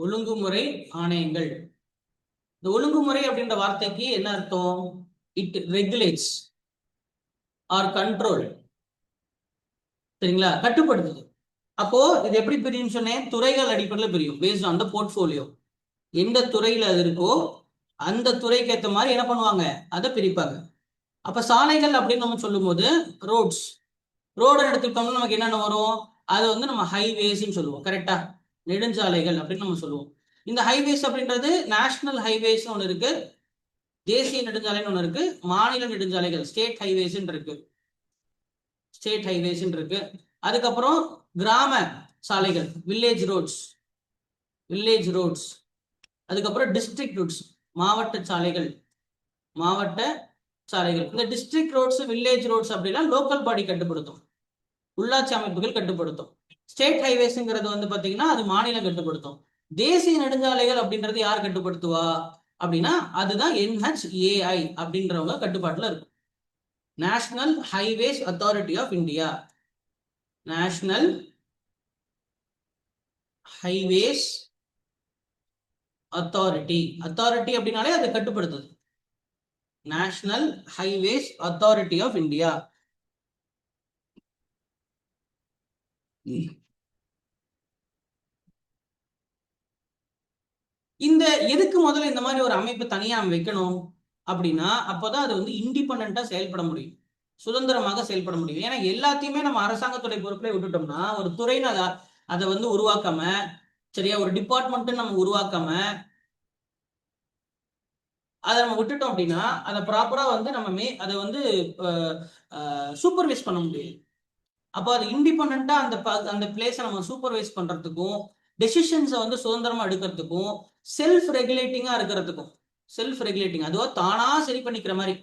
ஒழுங்குமுறை ஆணையங்கள். இந்த ஒழுங்குமுறை அப்படின்ற வார்த்தைக்கு என்ன அர்த்தம்? It regulates or control. சரிங்களா? கட்டுப்படுத்துது. அப்போ இது எப்படி பிரியும் சொன்னேன்? துறைகள் அடிப்படையில் பிரியும். Based on the portfolio. எந்த துறையில அது இருக்கோ அந்த துறைக்கு ஏற்ற மாதிரி என்ன பண்ணுவாங்க, அதை பிரிப்பாங்க. அப்ப சாலைகள் அப்படின்னு நம்ம சொல்லும் போது ரோட்ஸ், ரோடு எடுத்துக்கிட்டோம்னா நமக்கு என்னென்ன வரும்? அது வந்து நம்ம ஹைவேஸ்ன்னு சொல்லுவோம். கரெக்டா? நெடுஞ்சாலைகள் அப்படின்னு நம்ம சொல்லுவோம். இந்த ஹைவேஸ் அப்படின்றது நேஷனல் ஹைவேஸ் ஒன்று இருக்கு, தேசிய நெடுஞ்சாலைன்னு ஒன்று இருக்கு, மாநில நெடுஞ்சாலைகள் ஸ்டேட் ஹைவேஸ் இருக்கு. ஸ்டேட் ஹைவேஸ் இருக்கு. அதுக்கப்புறம் கிராம சாலைகள், வில்லேஜ் ரோட்ஸ், வில்லேஜ் ரோட்ஸ். அதுக்கப்புறம் டிஸ்ட்ரிக்ட் ரோட்ஸ், மாவட்ட சாலைகள், மாவட்ட சாலைகள். இந்த டிஸ்ட்ரிக்ட் ரோட்ஸ், வில்லேஜ் ரோட்ஸ் அப்படின்னா லோக்கல் பாடி கட்டுப்படுத்தும், உள்ளாட்சி அமைப்புகள் கட்டுப்படுத்தும். ஸ்டேட் ஹைவேஸ்ங்கிறது வந்து பாத்தீங்கன்னா அது மாநிலம் கட்டுப்படுத்தும். தேசிய நெடுஞ்சாலைகள் அப்படின்றது யார் கட்டுப்படுத்துவா அப்படின்னா அதுதான் NHAI அப்படின்றவங்க கட்டுப்பாட்டுல இருக்கும். National highways authority of India. National highways authority. Authority அப்படின்னாலே அதை கட்டுப்படுத்துது. National highways authority of India. இந்த எதுக்கு முதல்ல இந்த மாதிரி ஒரு அமைப்பு தனியா வைக்கணும் அப்படின்னா அப்போதான் அது வந்து இண்டிபெண்டா செயல்பட முடியும், சுதந்திரமாக செயல்பட முடியும். ஏன்னா எல்லாத்தையுமே நம்ம அரசாங்கத்துடைய பொறுப்புல விட்டுட்டோம்னா ஒரு துறைன்னு அதை வந்து உருவாக்காம, சரியா, ஒரு டிபார்ட்மெண்ட் நம்ம உருவாக்காம அதை நம்ம விட்டுட்டோம் அப்படின்னா அதை ப்ராப்பரா வந்து நம்ம அதை வந்து சூப்பர்வைஸ் பண்ண முடியும். அப்போ அது இண்டிபெண்டா அந்த பிளேஸை நம்ம சூப்பர்வைஸ் பண்றதுக்கும், டெசிஷன்ஸை வந்து சுதந்திரமா எடுக்கிறதுக்கும், செல்ஃப் ரெகுலேட்டிங்கா இருக்கிறதுக்கும். செல்ஃப் ரெகுலேட்டிங் அதுவா தானா சரி பண்ணிக்கிற மாதிரி,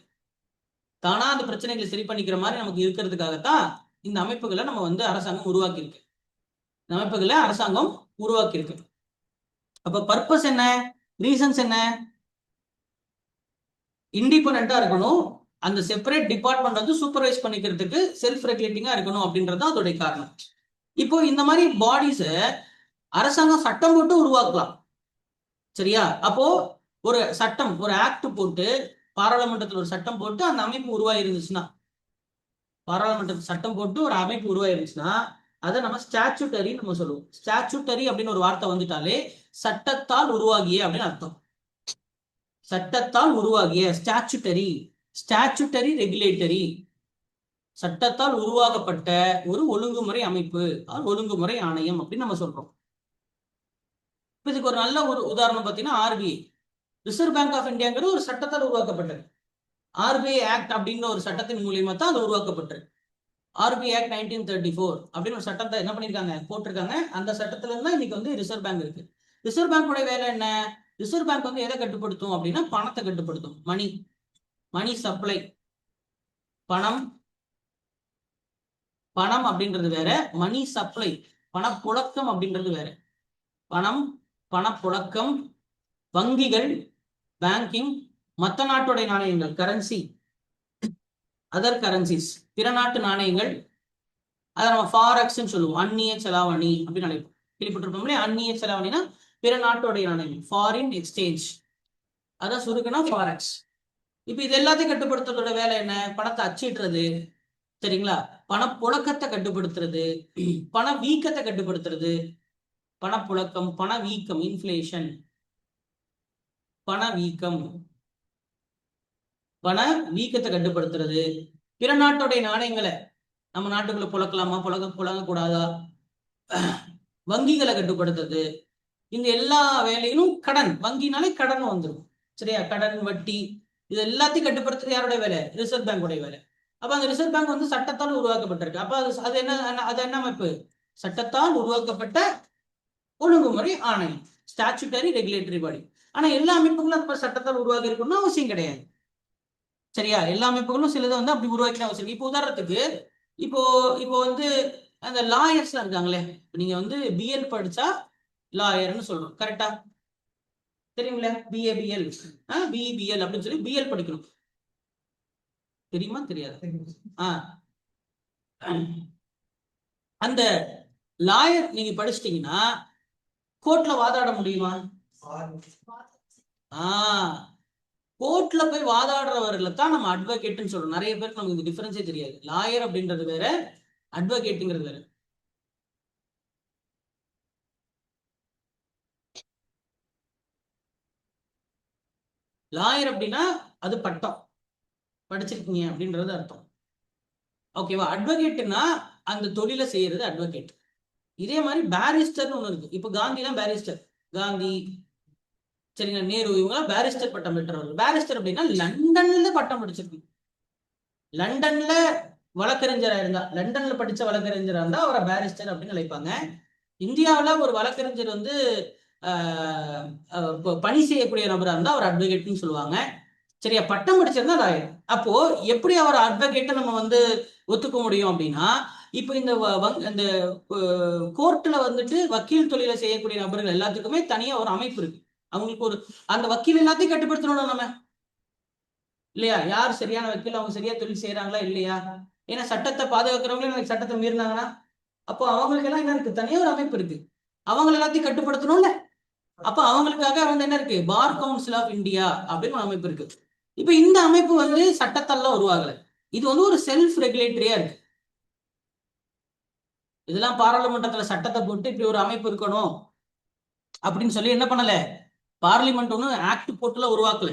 தானா அந்த பிரச்சனைகளை சரி பண்ணிக்கிற மாதிரி நமக்கு இருக்கிறதுக்காகத்தான் இந்த அமைப்புகளை நம்ம வந்து அரசாங்கம் உருவாக்கி இருக்கு. இந்த அமைப்புகளை அரசாங்கம் உருவாக்கி இருக்கு. அப்ப பர்பஸ் என்ன, ரீசன்ஸ் என்ன? இண்டிபெண்டா இருக்கணும், அந்த செப்பரேட் டிபார்ட்மெண்ட் வந்து சூப்பர்வைஸ் பண்ணிக்கிறதுக்கு செல்ஃப் ரெகுலேட்டிங்கா இருக்கணும் அப்படின்றது அதோடைய காரணம். இப்போ இந்த மாதிரி பாடிஸ அரசாங்கம் சட்டம் போட்டு உருவாக்கலாம். சரியா? அப்போ ஒரு சட்டம், ஒரு ஆக்ட் போட்டு பாராளுமன்றத்தில் ஒரு சட்டம் போட்டு அந்த அமைப்பு உருவாயிருந்துச்சுன்னா, பாராளுமன்றத்தில் சட்டம் போட்டு ஒரு அமைப்பு உருவாயிருந்துச்சுன்னா அதை நம்ம ஸ்டாச்சுட்டரி நம்ம சொல்லுவோம். ஸ்டாச்சுட்டரி அப்படின்னு ஒரு வார்த்தை வந்துட்டாலே சட்டத்தால் உருவாகிய அப்படின்னு அர்த்தம். சட்டத்தால் உருவாகிய ஸ்டாச்சுட்டரி, ஸ்டாச்சுட்டரி ரெகுலேட்டரி, சட்டத்தால் உருவாக்கப்பட்ட ஒரு ஒழுங்குமுறை அமைப்பு, ஒழுங்குமுறை ஆணையம் அப்படின்னு நம்ம சொல்றோம். இதுக்கு ஒரு நல்ல ஒரு உதாரணம் பார்த்தீங்கன்னா RBI, ரிசர்வ் பேங்க் ஆஃப் இந்தியாங்கிறது ஒரு சட்டத்தால் உருவாக்கப்பட்டது. RBI ஆக்ட் அப்படின்ற ஒரு சட்டத்தின் மூலியமா தான் அது உருவாக்கப்பட்டது. RBI ஆக்ட் 1934 அப்படின்னு ஒரு சட்டத்தை என்ன பண்ணிருக்காங்க, போட்டிருக்காங்க. அந்த சட்டத்துல இருந்தா இன்னைக்கு வந்து ரிசர்வ் பேங்க் இருக்கு. ரிசர்வ் பேங்கோட வேலை என்ன? ரிசர்வ் பேங்க் வந்து எதை கட்டுப்படுத்தும் அப்படின்னா பணத்தை கட்டுப்படுத்தும். மணி, மணி சப்ளை, பணம், பணம் அப்படின்றது வேற, மணி சப்ளை பணப்புழக்கம் அப்படின்றது வேற. பணம், பணப்புழக்கம், வங்கிகள், பேங்கிங், மற்ற நாட்டுடைய நாணயங்கள், கரன்சி, அதர் கரன்சிஸ், பிற நாட்டு நாணயங்கள், அதை நம்ம ஃபாரெக்ஸ்ன்னு சொல்லுவோம். அந்நிய செலாவணி அப்படின்னு நினைப்போம், கேள்விப்பட்டிருப்போம் இல்லையா? அந்நிய செலாவணினா பிற நாட்டுடைய நாணயம், ஃபாரின் எக்ஸ்சேஞ்ச், அதான் சுருக்குனா ஃபாரெக்ஸ். இப்ப இது எல்லாத்தையும் கட்டுப்படுத்துறதோட வேலை என்ன? பணத்தை அச்சிடுறது, சரிங்களா, பணப்புழக்கத்தை கட்டுப்படுத்துறது, பண வீக்கத்தை கட்டுப்படுத்துறது. பணப்புழக்கம், பண வீக்கம், இன்ஃபிளேஷன், பண வீக்கம், பண வீக்கத்தை கட்டுப்படுத்துறது. பிற நாட்டுடைய நாணயங்களை நம்ம நாட்டுக்குள்ள புழக்கலாமா, புழங்க கூடாதா, வங்கிகளை கட்டுப்படுத்துறது. இந்த எல்லா வேலையிலும் கடன், வங்கினாலே கடன் வந்துடும். சரியா? கடன், வட்டி, இது எல்லாத்தையும் கட்டுப்படுத்துறது யாருடைய வேலை? ரிசர்வ் பேங்கோடைய வேலை. அப்ப அந்த ரிசர்வ் பேங்க் வந்து சட்டத்தால் உருவாக்கப்பட்டிருக்கு. அப்ப அது என்ன அமைப்பு? சட்டத்தால் உருவாக்கப்பட்ட ஒழுங்குமுறை ஆணையம், ஸ்டாச்சுட்டரி ரெகுலேட்டரி பாடி. ஆனா எல்லா அமைப்புகளும் அந்த சட்டத்தால் உருவாக்கி இருக்கணும்னு அவசியம் கிடையாது. சரியா? எல்லா அமைப்புகளும் சிலதை வந்து அப்படி உருவாக்கி அவசியம். இப்போ உதாரணத்துக்கு இப்போ இப்போ வந்து அந்த லாயர்ஸ் இருக்காங்களே, நீங்க வந்து பிஎல் படிச்சா லாயர்னு சொல்றோம். கரெக்டா? தெரியுங்களா? BABL, BBL அப்படின்னு சொல்லி பிஎல் படிக்கணும். தெரியுமா? தெரியாது. அந்த லாயர் நீங்க படிச்சிட்டீங்கன்னா கோர்ட்ல வாதாட முடியுமா? கோர்ட்ல போய் வாதாடுறவர்களை தான் நம்ம அட்வொகேட்னு சொல்றோம். நிறைய பேருக்கு நமக்கு இந்த டிஃபரன்ஸே தெரியாது. லாயர் அப்படின்றது வேற, அட்வொகேட்டுங்கிறது வேற. லாயர் அப்படின்னா அது பட்டம், படிச்சிருக்கீங்க அப்படின்றது அர்த்தம். ஓகேவா? அட்வொகேட்னா அந்த தொழிலை செய்யறது அட்வொகேட். இதே மாதிரி பேரிஸ்டர்னு ஒண்ணு இருக்கு. இப்ப காந்தி தான் பேரிஸ்டர். காந்தி, சரிங்களா, நேரு, இவங்க பேரிஸ்டர் பட்டம் பெற்றவர்கள். பேரிஸ்டர் அப்படின்னா லண்டன்ல பட்டம் படிச்சிருக்கு. லண்டன்ல வழக்கறிஞரா இருந்தா, லண்டன்ல படிச்ச வழக்கறிஞரா இருந்தா அவரை பேரிஸ்டர் அப்படின்னு அழைப்பாங்க. இந்தியாவில் ஒரு வழக்கறிஞர் வந்து பணி செய்யக்கூடிய நபரா இருந்தா அவர் அட்வொகேட்னு சொல்லுவாங்க. சரியா? பட்டம் படிச்சிருந்தா லாயர். அப்போ எப்படி அவர் அட்வொகேட்டை நம்ம வந்து ஒத்துக்க முடியும் அப்படின்னா, இப்போ இந்த இந்த கோர்ட்ல வந்துட்டு வக்கீல் தொழிலை செய்யக்கூடிய நபர்கள் எல்லாத்துக்குமே தனியா ஒரு அமைப்பு இருக்கு. அவங்களுக்கு ஒரு அந்த வக்கீல் எல்லாத்தையும் கட்டுப்படுத்தணும் நம்ம, இல்லையா? யார் சரியான வக்கீல், அவங்க சரியா தொழில் செய்யறாங்களா இல்லையா? ஏன்னா சட்டத்தை பாதுகாக்கிறவங்களே எனக்கு சட்டத்தை மீறினாங்கன்னா அப்போ அவங்களுக்கு எல்லாம் என்ன இருக்கு? தனியா ஒரு அமைப்பு இருக்கு. அவங்க எல்லாத்தையும் கட்டுப்படுத்தணும்ல. அப்ப அவங்களுக்காக வந்து என்ன இருக்கு? பார் கவுன்சில் ஆஃப் இந்தியா அப்படின்னு ஒரு அமைப்பு இருக்கு. இப்ப இந்த அமைப்பு வந்து சட்டத்தால உருவாகல. இது வந்து ஒரு செல்ஃப் ரெகுலேட்டரியா இருக்கு. இதெல்லாம் பாராளுமன்றத்துல சட்டத்தை போட்டு இப்படி ஒரு அமைப்பு இருக்கணும் அப்படின்னு சொல்லி என்ன பண்ணல, பார்லிமெண்ட் ஒன்றும் ஆக்ட் போட்டுல உருவாக்கல.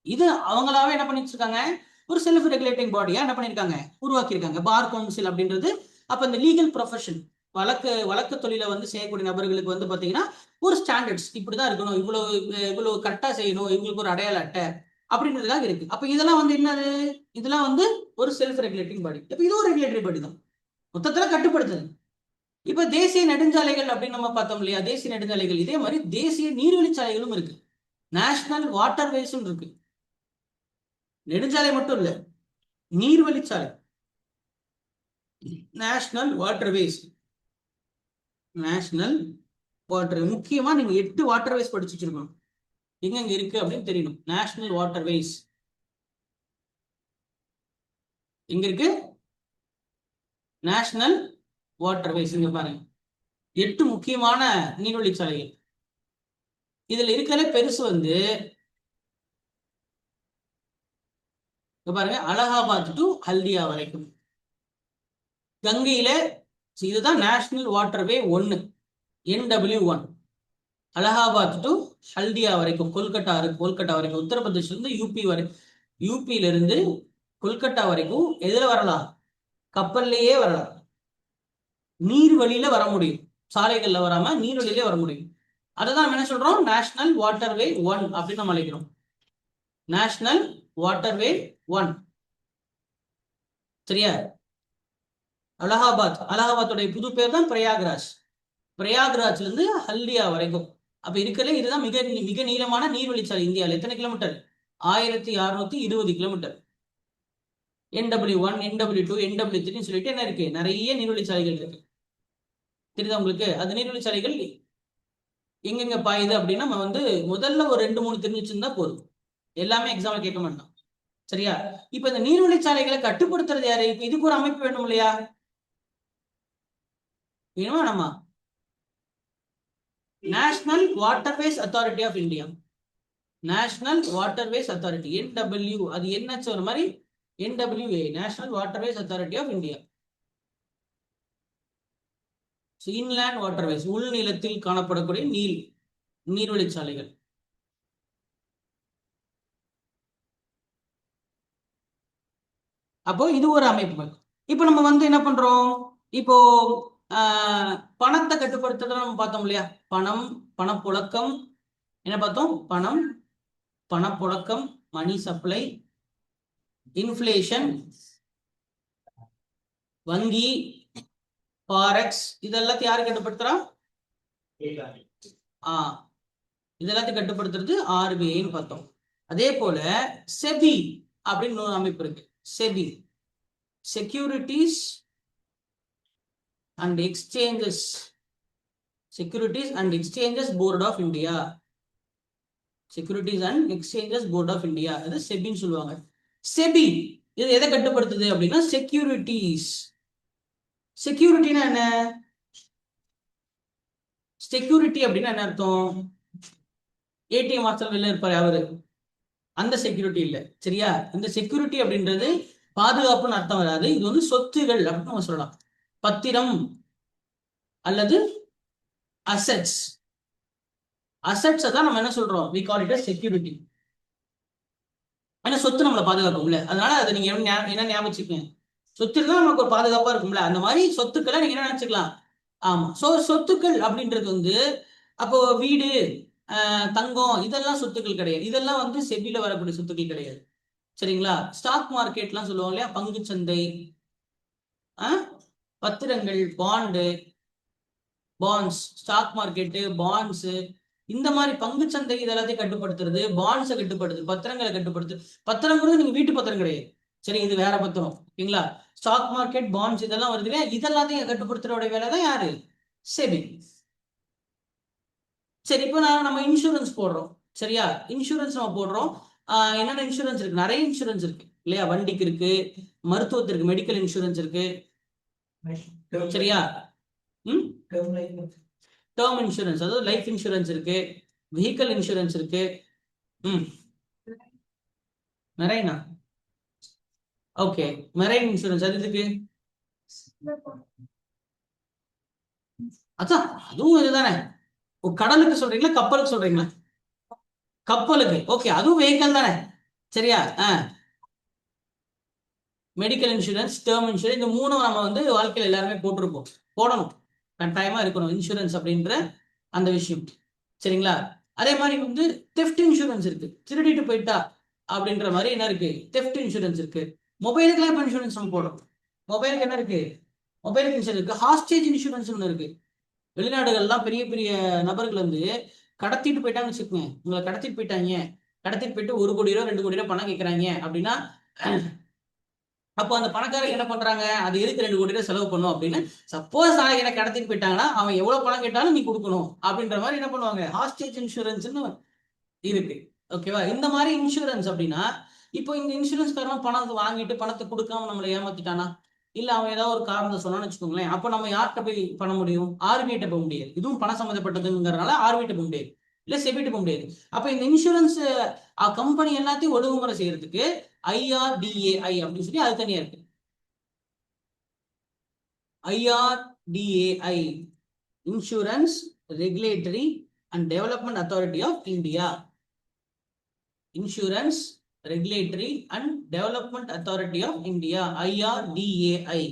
இது அவங்களாவே என்ன பண்ணிட்டு இருக்காங்க? ஒரு செல்ஃப் ரெகுலேட்டிங் பாடியா என்ன பண்ணிருக்காங்க? உருவாக்கியிருக்காங்க பார் கவுன்சில் அப்படின்றது. அப்ப இந்த லீகல் ப்ரொஃபஷன், வழக்கு தொழிலை வந்து செய்யக்கூடிய நபர்களுக்கு வந்து பாத்தீங்கன்னா ஒரு ஸ்டாண்டர்ட்ஸ் இப்படிதான் இருக்கணும், இவ்வளவு கரெக்டா செய்யணும், இவங்களுக்கு ஒரு அடையாள அட்டை அப்படின்றதுக்காக இருக்கு. அப்ப இதெல்லாம் வந்து என்னது? இதெல்லாம் வந்து ஒரு செல்ஃப் ரெகுலேட்டிங் பாடி. இப்ப இது ஒரு ரெகுலேட்டரி பாடி தான், மொத்தத்துல கட்டுப்படுத்துது. இப்ப தேசிய நெடுஞ்சாலைகள் அப்படின்னு நம்ம பார்த்தோம் இல்லையா? தேசிய நெடுஞ்சாலைகள், இதே மாதிரி தேசிய நீர்வழிச்சாலைகளும் இருக்கு. நேஷனல் வாட்டர்வேஸும் இருக்கு. நெடுஞ்சாலை மட்டும் இல்ல, நீர்வழிச்சாலை, நேஷனல் வாட்டர்வேஸ். நேஷனல் வாட்டர், முக்கியமா நீங்க 8 வாட்டர்வேஸ் படிச்சு வச்சிருக்கணும். எங்க இருக்கு அப்படின்னு தெரியணும். நேஷனல் வாட்டர்வேஸ் எங்க இருக்கு? நேஷனல் வாட்டர்வேஸ் இங்க பாருங்க, 8 முக்கியமான நீர்வழிச்சாலைகள். இதுல இருக்கிற பெருசு வந்து பாருங்க, அலகாபாத் டு ஹல்தியா வரைக்கும் கங்கையில. இதுதான் national waterway 1, NW1. Allahabad to Haldia வரைக்கும், கொல்கட்டா இருக்கு, கொல்கட்டா வரைக்கும், உத்தரப்பிரதேஷ்ல இருந்து யூபி வரை, யூபியில இருந்து கொல்கட்டா வரைக்கும் எதுல வரலாம்? கப்பல்லையே வரலாம். நீர் வழியில வர முடியும், சாலைகள்ல வராம நீர் வழியிலே வர முடியும். அதுதான் என்ன சொல்றோம்? நேஷனல் வாட்டர்வே 1 அப்படின்னு நம்ம அழைக்கிறோம். National waterway 1. சரியா? அலகாபாத்துடைய புது பேர் தான் பிரயாக்ராஜ். பிரயாக்ராஜ்ல இருந்து ஹல்தியா வரைக்கும். அப்ப இருக்கிறதுல இதுதான் மிக மிக நீளமான நீர்வழிச்சாலை இந்தியாவில். எத்தனை kilometre? 1620 kilometre. NW1, NW2, NW3 சொல்லிட்டு என்ன இருக்கு? நிறைய நீர்வழிச்சாலைகள் இருக்கு. தெரியுதா உங்களுக்கு? அது நீர்வழிச்சாலைகள் எங்கெங்க பாயுது அப்படின்னா நம்ம வந்து முதல்ல ஒரு 2-3 தெரிஞ்சு வச்சிருந்தா போதும். எல்லாமே எக்ஸாம்ல கேட்க மாட்டோம். சரியா? இப்ப இந்த நீர்வழிச்சாலைகளை கட்டுப்படுத்துறது யாரு? இப்ப இதுக்கு ஒரு அமைப்பு வேணும் இல்லையா? வேணுமா நம்ம? National waterways authority of India. National waterways authority, NW. அது என்ன சொல்ற மாதிரி? NWA, national waterways authority of India. Inland waterways, உள்நிலத்தில் காணப்படக்கூடிய நீர்வழிச்சாலைகள். அப்போ இது ஒரு அமைப்பு. இப்போ நம்ம வந்து என்ன பண்றோம்? இப்போ பணத்தை கட்டுப்படுத்துறத நம்ம பார்த்தோம் இல்லையா? பணம், பணப்புழக்கம், என்ன பார்த்தோம்? பணம், பணப்புழக்கம், மணி சப்ளை, இன்ஃப்ளேஷன், வங்கி, ஃபாரெக்ஸ், இதெல்லாத்தையும் யாரு கட்டுப்படுத்துறா? இதெல்லாத்தையும் கட்டுப்படுத்துறது RBIன்னு பார்த்தோம். அதே போல செபி அப்படின்னு ஒரு அமைப்பு இருக்கு. SEBI, securities and exchanges, securities and exchanges board of India. Securities and exchanges board of India, அது செபின்னு சொல்லுவாங்க. செபி இது எதை கட்டுப்படுத்துது அப்படின்னா செக்யூரிட்டிஸ். செக்யூரிட்டினா என்ன? செக்யூரிட்டி அப்படின்னா என்ன அர்த்தம்? ஏடிஎம் வாசல் வெளில இருப்பாரு அவரு, அந்த செக்யூரிட்டி இல்ல. சரியா? இந்த செக்யூரிட்டி அப்படின்றது பாதுகாப்புன்னு அர்த்தம் வராது. இது வந்து சொத்துகள் அப்படின்னு நம்ம சொல்லலாம். பத்திரம் அல்லது அசெட்ஸ். அசெட்ஸை தான் நம்ம என்ன சொல்றோம்? We call it security. ஏன்னா சொத்து நம்மளை பாதுகாக்கும்ல, அதனால அதை நீங்க என்ன ஞாபகம் வச்சுக்கோங்க. சொத்து இருந்தா நமக்கு ஒரு பாதுகாப்பா இருக்கும்ல, அந்த மாதிரி சொத்துக்களை நீங்க என்ன நினைச்சுக்கலாம். ஆமா. சோ சொத்துக்கள் அப்படின்றது வந்து அப்போ வீடு, தங்கம் இதெல்லாம் சொத்துக்கள் கிடையாது. இதெல்லாம் வந்து செபில வரக்கூடிய சொத்துக்கள் கிடையாது. சரிங்களா? ஸ்டாக் மார்க்கெட்லாம் சொல்லுவாங்க இல்லையா, பங்கு சந்தை, பத்திரங்கள், பாண்ட்ஸ், ஸ்டாக் மார்க்கெட்டு, பாண்ட்ஸ், இந்த மாதிரி பங்கு சந்தை இதெல்லாத்தையும் கட்டுப்படுத்துறது, பாண்ட்ஸை கட்டுப்படுத்துது, பத்திரங்களை கட்டுப்படுத்து. பத்திரங்கிறது நீங்க வீட்டு பத்திரம் கிடையாது. சரி, இது வேற பத்திரம். ஓகேங்களா? ஸ்டாக் மார்க்கெட், பாண்ட்ஸ் இதெல்லாம் வருது இல்லையா, இதெல்லாத்தையும் கட்டுப்படுத்துறோட வேலை தான் யாரு? செபி. சரி, இப்போ நம்ம இன்சூரன்ஸ் போடுறோம். சரியா? இன்சூரன்ஸ் நம்ம போடுறோம். என்னென்ன இன்சூரன்ஸ் இருக்கு? நிறைய இன்சூரன்ஸ் இருக்கு இல்லையா? வண்டிக்கு இருக்கு, மருத்துவத்திற்கு மெடிக்கல் இன்சூரன்ஸ் இருக்கு. சரியா? டேர்ம் இன்சூரன்ஸ், அதாவது லைஃப் இன்சூரன்ஸ் இருக்கு, வெஹிக்கல் இன்சூரன்ஸ் இருக்கு. மெரைனா? ஓகே, மெரைன் இன்சூரன்ஸ் அது இருக்கு. அதான் அதுவும் இதுதானே. கடலுக்கு சொல்றீங்களா, கப்பலுக்கு சொல்றீங்களா? கப்பலுக்கு. ஓகே, அதுவும் வெஹிக்கல் தானே. சரியா? மெடிக்கல் இன்சூரன்ஸ், டேர்ம் இன்சூரன்ஸ், இந்த மூணும் நம்ம வந்து வாழ்க்கையில் எல்லாருமே போட்டிருப்போம். போடணும், கட்டாயமா இருக்கணும் இன்சூரன்ஸ் அப்படின்ற அந்த விஷயம். சரிங்களா? அதே மாதிரி வந்து தெஃப்ட் இன்சூரன்ஸ் இருக்கு. திருடிட்டு போயிட்டா அப்படின்ற மாதிரி என்ன இருக்கு? தெஃப்ட் இன்சூரன்ஸ் இருக்கு. மொபைலுக்குலாம் இப்போ இன்சூரன்ஸ் நம்ம போடுறோம். மொபைலுக்கு என்ன இருக்கு? மொபைலுக்கு இன்சூரன்ஸ் இருக்கு. ஹாஸ்டேஜ் இன்சூரன்ஸ் ஒன்று இருக்கு. வெளிநாடுகள்லாம் பெரிய பெரிய நபர்கள் வந்து கடத்திட்டு போயிட்டாங்கன்னு வச்சுக்கோங்க. உங்களை கடத்திட்டு போயிட்டாங்க, கடத்திட்டு போயிட்டு 1 கோடி ரூபா 2 கோடி ரூபா பணம் கேட்கறாங்க அப்படின்னா, அப்போ அந்த பணக்காரங்க என்ன பண்றாங்க? அது எதுக்கு 2 கோடி ரூபாய் செலவு பண்ணும் அப்படின்னு. சப்போஸ் நாளைக்கு என்ன கடத்திட்டு போயிட்டாங்கன்னா அவன் எவ்வளவு பணம் கேட்டாலும் நீ கொடுக்கணும் அப்படின்ற மாதிரி என்ன பண்ணுவாங்க? ஹாஸ்டேஜ் இன்சூரன்ஸ்னு இருக்கு. ஓகேவா? இந்த மாதிரி இன்சூரன்ஸ் அப்படின்னா, இப்போ இந்த இன்சூரன்ஸ்காரன் பணத்தை வாங்கிட்டு பணத்தை கொடுக்காம நம்மளை ஏமாத்திட்டானா, இல்ல அவன் ஏதாவது ஒரு காரணத்தை சொன்னான்னு வச்சுக்கோங்களேன், அப்ப நம்ம யார்கிட்ட போய் பண்ண முடியும்? ஆர்பிஐட்ட போக முடியாது. இதுவும் பணம் சம்மந்தப்பட்டதுங்கிறதுனால ஆர்பிஐட்ட போக முடியாது, இல்ல செபிட்ட போக முடியாது. அப்ப இந்த இன்சூரன்ஸ் கம்பெனி எல்லாத்தையும் ஒழுங்குமுறை செய்யறதுக்கு IRDAI அப்படின்னு சொல்லி அது தனியா இருக்கு. IRDAI, insurance regulatory and development authority of India. Insurance regulatory and development authority of India, IRDAI.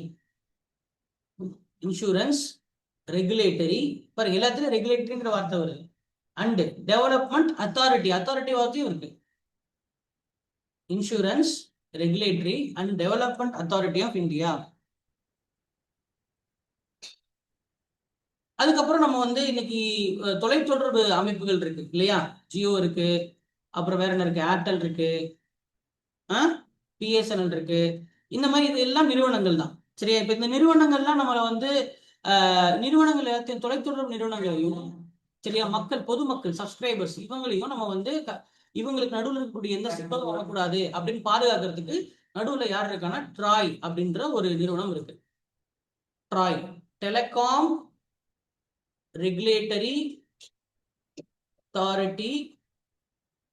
Insurance regulatory, பாருங்க எல்லாத்துலயும் ரெகுலேட்டரிங்கிற வார்த்தை வருது. அண்ட் டெவலப்மெண்ட் அத்தாரிட்டி, அத்தாரிட்டி வார்த்தையும் இருக்கு. Insurance regulatory and development authority of India. அதுக்கப்புறம் நம்ம வந்து இன்னைக்கு தொலைத்தொடர்பு அமைப்புகள் இருக்கு இல்லையா? ஜியோ இருக்கு, அப்புறம் வேற என்ன இருக்கு? ஏர்டெல் இருக்கு, பிஎஸ்என்எல் இருக்கு. இந்த மாதிரி இது எல்லாம் நிறுவனங்கள் தான். சரியா? இப்ப இந்த நிறுவனங்கள்லாம் நம்மளை வந்து நிறுவனங்கள் எல்லாத்தையும், தொலைத்தொடர்பு நிறுவனங்களையும், சரியா, மக்கள், பொதுமக்கள், சப்ஸ்கிரைபர்ஸ் இவங்களையும் நம்ம வந்து இவங்களுக்கு நடுவில் இருக்கக்கூடிய எந்த சிக்கலும் வரக்கூடாது அப்படின்னு பாதுகாக்கிறதுக்கு நடுவில் யார் இருக்கான்னா ட்ராய் அப்படின்ற ஒரு நிறுவனம் இருக்கு. TRAI, telecom regulatory authority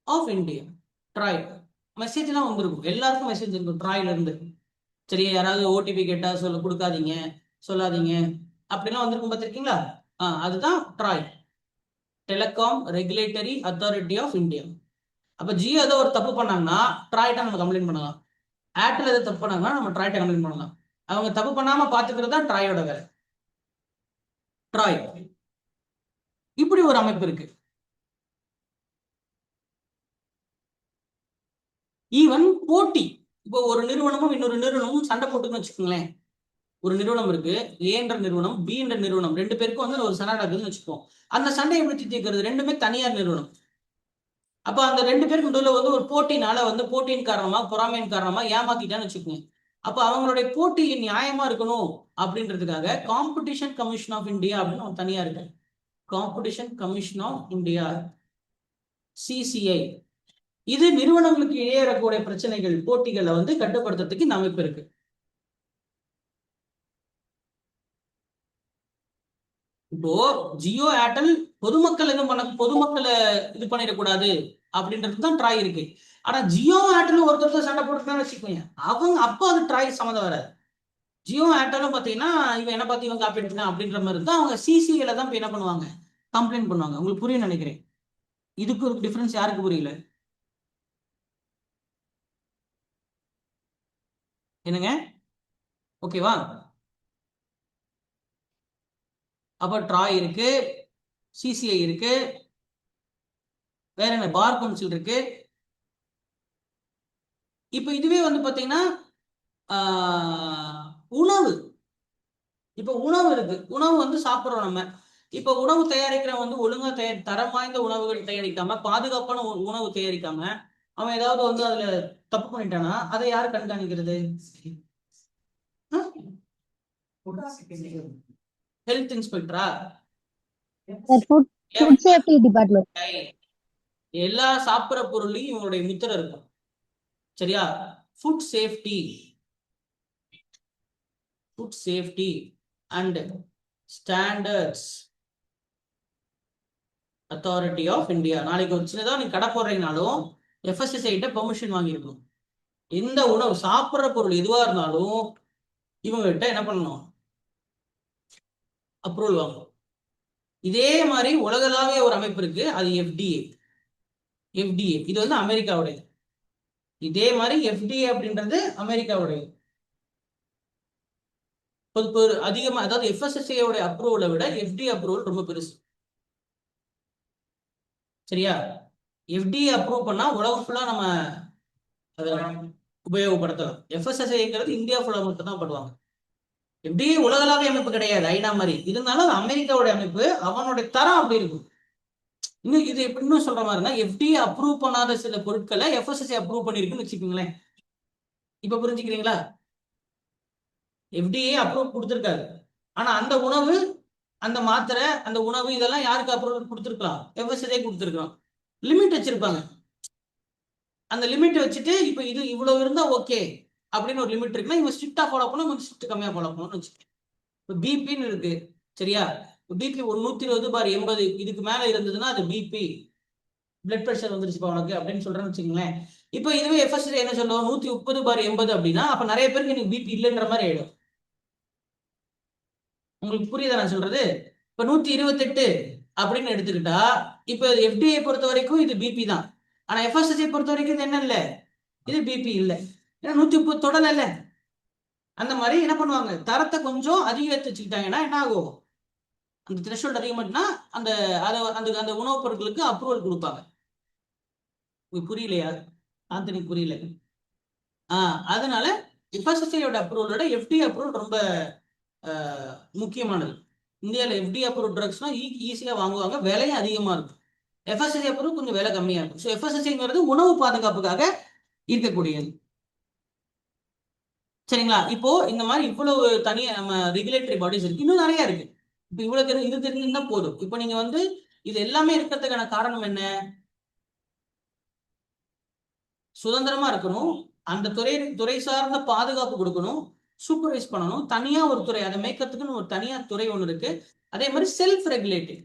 of India. TRAI message எல்லாம் வந்துருக்கும், எல்லாருக்கும் மெசேஜ் இருக்கும் ட்ராய்ல இருந்து. சரியா? யாராவது ஓடிபி கேட்டா கொடுக்காதீங்க, சொல்லாதீங்க அப்படிலாம் வந்திருக்கும், பார்த்திருக்கீங்களா? அதுதான் TRAI, telecom regulatory authority of India. அப்ப ஜியோ ஏதோ ஒரு தப்பு பண்ணாங்கன்னா ட்ராய்ட்ட நம்ம கம்ப்ளைண்ட் பண்ணலாம். ஏர்டெல் ஏதோ தப்பு பண்ணாங்கன்னா நம்ம ட்ராய்ட்ட கம்ப்ளைண்ட் பண்ணலாம். அவங்க தப்பு பண்ணாம பாத்துக்கிறது தான் ட்ராயோட வேலை. ட்ராய், இப்படி ஒரு அமைப்பு இருக்கு. ஈவன் போட்டி, இப்போ ஒரு நிறுவனமும் இன்னொரு நிறுவனமும் சண்டை போட்டுன்னு வச்சுக்கோங்களேன். ஒரு நிறுவனம் இருக்கு, ஏன்ற நிறுவனம், பி என்ற நிறுவனம், 2 பேருக்கும் வந்து ஒரு சண்டை நடக்குதுன்னு வச்சுப்போம். அந்த சண்டையை எப்படி தீர்க்கிறது? ரெண்டுமே தனியார் நிறுவனம். அப்ப அந்த 2 பேருக்கு நடுவில் வந்து ஒரு போட்டினால வந்து போட்டியின் காரணமா, பொறாமையின் காரணமா ஏமாத்திட்டான்னு வச்சுக்கோங்க. அப்ப அவங்களுடைய போட்டி நியாயமா இருக்கணும் அப்படின்றதுக்காக காம்படிஷன் கமிஷன் ஆஃப் இந்தியா அப்படின்னு தனியா இருக்கு. Competition commission of India, CCI. இது நிறுவனங்களுக்கு இடையே இருக்கக்கூடிய பிரச்சனைகள், போட்டிகளை வந்து கட்டுப்படுத்துறதுக்கு இந்த அமைப்பு இருக்கு. இப்போ ஜியோ ஏர்டெல் பொதுமக்கள் பொதுமக்களை இது பண்ணிடக்கூடாது அப்படின்றது தான் ட்ராய் இருக்கு. ஆனா ஜியோ ஏர்டெல் ஒருத்தர் சண்டை போட்டுருக்கான்னு வச்சுக்கோங்க, அவங்க அப்போ அது ட்ராய் சம்மந்தம் வராது. ஜியோ ஏர்டெலும் பார்த்தீங்கன்னா இவன் என்ன பார்த்து இவன் காப்பி அடிச்சான் அப்படின்ற மாதிரி இருந்தா அவங்க சிசிஏல தான் என்ன பண்ணுவாங்க, கம்ப்ளைண்ட் பண்ணுவாங்க. உங்களுக்கு புரியும் நினைக்கிறேன். இதுக்கு ஒரு டிஃபரன்ஸ் யாருக்கு புரியல? என்னங்க? ஓகேவா? அப்ப ட்ராய் இருக்கு, சிசிஐ இருக்கு, வேற என்ன, பார் கவுன்சில் இருக்கு. இப்ப இதுவே வந்து பாத்தீங்கன்னா உணவு, இப்ப உணவு இருக்கு. உணவு வந்து சாப்பிடுறோம் நம்ம. இப்ப உணவு தயாரிக்கிற வந்து ஒழுங்கா தரம் வாய்ந்த உணவுகள் தயாரிக்காம, பாதுகாப்பான உணவு தயாரிக்காம அவன் ஏதாவது வந்து அதுல தப்பு பண்ணிட்டானா அதை யாரு கண்காணிக்கிறது? ஹெல்த் இன்ஸ்பெக்டரா? Food safety department. எல்லா சாப்பிடுற பொருளையும் இவங்களுடைய முத்திரை இருக்கும். சரியா? Food safety, food safety and standards authority of India. நாளைக்கு ஒரு சின்னதா நீங்க கடை போடுறீங்கனாலும் எஃப்எஸ்எஸ்ஐ கிட்ட பெர்மிஷன் வாங்கியிருக்கணும். எந்த உணவு சாப்பிட்ற பொருள் எதுவா இருந்தாலும் இவங்ககிட்ட என்ன பண்ணணும், அப்ரூவல் வாங்கணும். இதே மாதிரி உலகளாவிய ஒரு அமைப்பு இருக்கு, அது எஃப்டிஏ. எஃப்டிஏ இது வந்து அமெரிக்காவுடைய. இதே மாதிரி எஃப்டிஏ அப்படின்றது அமெரிக்காவுடைய. அதிகமா, அதாவது எஃப்எஸ்எஸ்ஐயோட அப்ரூவலை விட எஃப்டிஏ அப்ரூவல் ரொம்ப பெருசு. சரியா? எஃப்டிஏ அப்ரூவ் பண்ணா உலகம் ஃபுல்லா நம்ம அதை உபயோகப்படுத்தலாம். எஃப்எஸ்எஸ்ஐங்கிறது இந்தியா ஃபுல்லா மட்டும் தான் பண்ணுவாங்க. எஃப்டிஏ உலகளாவிய அமைப்பு கிடையாது, ஐநா மாதிரி. இருந்தாலும் அது அமெரிக்காவுடைய அமைப்பு, அவனுடைய தரம் அப்படி இருக்கும். இன்னும் இது இன்னும் சொல்ற மாதிரி இருந்தா, எஃப்டிஏ அப்ரூவ் பண்ணாத சில பொருட்களை எஃப்எஸ்எஸ்ஐ அப்ரூவ் பண்ணிருக்குன்னு வச்சுக்கோங்களேன். இப்ப புரிஞ்சுக்கிறீங்களா? எஃப்டிஏ அப்ரூவ் கொடுத்துருக்காரு, ஆனா அந்த உணவு, அந்த மாத்திரை, அந்த உணவு இதெல்லாம் யாருக்கு அப்ரூவல் கொடுத்துருக்கலாம்? எஃப்எஸ்எஸ்ஐ கொடுத்துருக்கலாம். லிமிட் வச்சிருப்பாங்க. அந்த லிமிட் வச்சுட்டு இப்ப இது இவ்வளவு இருந்தா ஓகே அப்படின்னு ஒரு லிமிட் இருக்குன்னா இவங்க ஸ்ட்ரிக்டா ஃபாலோ பண்ணணும், கொஞ்சம் ஸ்ட்ரிக்ட் கம்மியா ஃபாலோ பண்ணணும்னு வச்சுக்கோங்க. இப்போ பிபின்னு இருக்கு. சரியா? பிபி ஒரு 120/80 இதுக்கு மேல இருந்ததுன்னா அது பிபி, பிளட் ப்ரெஷர் வந்துருச்சுப்பா உனக்கு அப்படின்னு சொல்றேன்னு வச்சுக்கோங்களேன். இப்போ இதுவே எஃப்எஸ்எஸ்ஐ என்ன சொல்லுவோம், 130/80 அப்படின்னா அப்ப நிறைய பேருக்கு எனக்கு பிபி இல்லைன்ற மாதிரி ஆயிடும். உங்களுக்கு புரியுதா நான் சொல்றது? இப்ப 128 அப்படின்னு எடுத்துக்கிட்டா இப்ப எஃப்டிஐ பொறுத்த வரைக்கும் இது பிபி தான். ஆனா எஃப்எஸ்எஸ்ஐ பொறுத்த வரைக்கும் இது என்ன இல்லை, இது பிபி இல்லை. ஏன்னா 130 தொடல. அந்த மாதிரி என்ன பண்ணுவாங்க, தரத்தை கொஞ்சம் அதிகரித்து வச்சுக்கிட்டாங்கன்னா என்ன ஆகும், அந்த த்ரெஷோல்ட் அதிகமாட்டுனா அந்த அந்த அந்த உணவுப் பொருட்களுக்கு அப்ரூவல் கொடுப்பாங்க. புரியலையா? ஆந்தனிக்கு புரியல. அதனால எஃப்எஸ்எஸ்ஐயோட அப்ரூவலோட எஃப்டிஏ அப்ரூவல் ரொம்ப முக்கியமானது. இந்தியாவில் எஃப்டிஏ அப்ரூவல் ட்ரக்ஸ்னா ஈஸியாக வாங்குவாங்க, விலையும் அதிகமாக இருக்கும். எஃப்எஸ்எஸ்ஐ அப்ரூவல் கொஞ்சம் விலை கம்மியாக இருக்கும். ஸோ எஃப்எஸ்எஸ்ஐங்கிறது உணவு பாதுகாப்புக்காக இருக்கக்கூடியது. சரிங்களா? இப்போ இந்த மாதிரி இவ்வளவு தனியா நம்ம ரெகுலேட்டரி பாடிஸ் இருக்கு, இன்னும் நிறைய இருக்கு. இப்போ இவ்வளவு இது தெரிஞ்சிருந்தா போதும். இப்போ நீங்க வந்து இது எல்லாமே இருக்கிறதுக்கான காரணம் என்ன? சுதந்திரமா இருக்கணும், அந்த துறை சார்ந்த பாதுகாப்பு கொடுக்கணும், சூப்பர்வைஸ் பண்ணணும். தனியா ஒரு துறை, அதை மேய்க்கிறதுக்குன்னு ஒரு தனியா துறை ஒன்று இருக்கு. அதே மாதிரி செல்ஃப் ரெகுலேட்டிங்.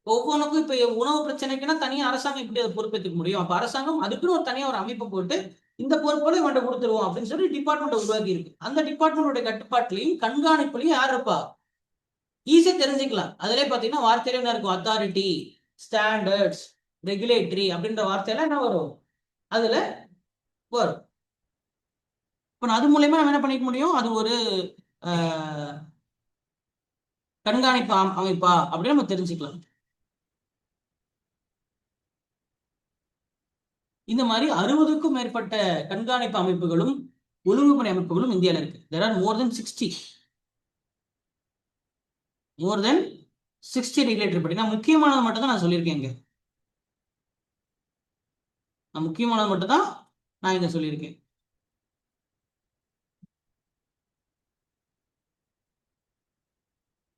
ஒவ்வொன்றுக்கும் இப்ப உணவு பிரச்சனைக்குன்னா தனியா அரசாங்கம் இப்படி அதை பொறுப்பேற்றுக்க முடியும். அப்ப அரசாங்கம் அதுக்குன்னு ஒரு தனியா ஒரு அமைப்பை போட்டு இந்த பொறுப்போட இவன்ட்ட கொடுத்துருவோம் அப்படின்னு சொல்லி டிபார்ட்மெண்ட் உருவாக்கி இருக்கு. அந்த டிபார்ட்மெண்டோட கட்டுப்பாட்டிலையும் கண்காணிப்புலையும் யார் இருப்பா, ஈஸியா தெரிஞ்சுக்கலாம். அதுல பாத்தீங்கன்னா வார்த்தையில என்ன இருக்கும், அத்தாரிட்டி, ஸ்டாண்டர்ட்ஸ், ரெகுலேட்டரி அப்படின்ற வார்த்தையெல்லாம் என்ன வரும் அதுல வரும். இப்போ அது மூலயமா நம்ம என்ன பண்ணிக்க முடியும், அது ஒரு கண்காணிப்பு அமைப்பா அப்படின்னு நம்ம தெரிஞ்சுக்கலாம். இந்த மாதிரி 60க்கும் மேற்பட்ட கண்காணிப்பு அமைப்புகளும் ஒழுங்குமுறை அமைப்புகளும் இந்தியாவில் இருக்கு. there are more than 60 regulatory படி. நான் முக்கியமானது மட்டும் தான் நான் சொல்லியிருக்கேன். நான் முக்கியமானது மட்டும் தான் நான் இங்க சொல்லியிருக்கேன்.